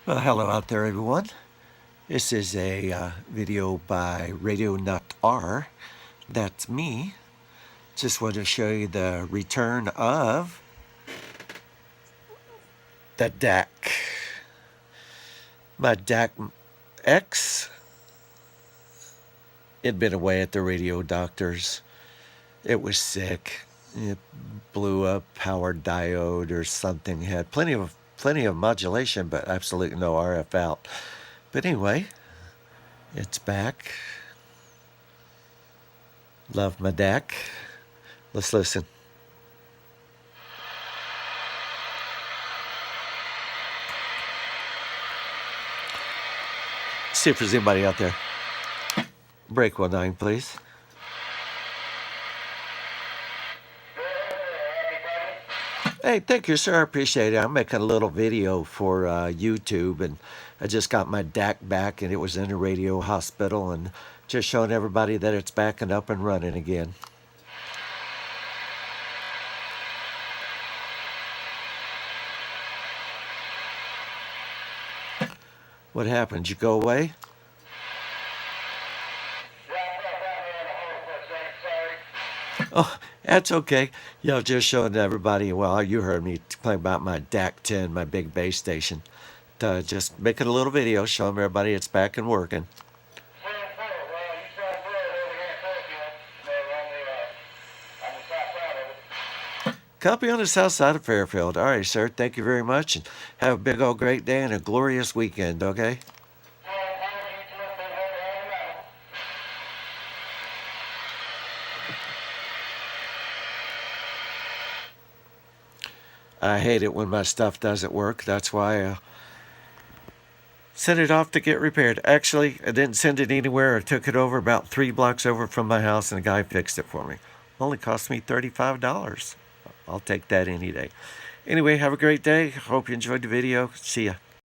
Well, hello out there, everyone. This is a video by Radio Nut R. That's me. Just want to show you the return of the DAK. My DAK X. It'd been away at the radio doctors. It was sick. It blew up, power diode or something. Had plenty of modulation, but absolutely no RF out. But anyway, it's back. Love my DAK. Let's listen. See if there's anybody out there. Break 19, please. Hey, thank you, sir. I appreciate it. I'm making a little video for YouTube, and I just got my DAK back, and it was in a radio hospital, and just showing everybody that it's back and up and running again. What happened? Did you go away? Oh, that's okay. Yeah, just showing everybody. Well, you heard me talking about my DAK 10, my big base station. Just making a little video showing everybody it's back and working. Copy on the south side of Fairfield. All right, sir. Thank you very much, and have a big old great day and a glorious weekend, okay? I hate it when my stuff doesn't work. That's why I sent it off to get repaired. Actually, I didn't send it anywhere. I took it over about 3 blocks over from my house, and a guy fixed it for me. Only cost me $35. I'll take that any day. Anyway, have a great day. Hope you enjoyed the video. See ya.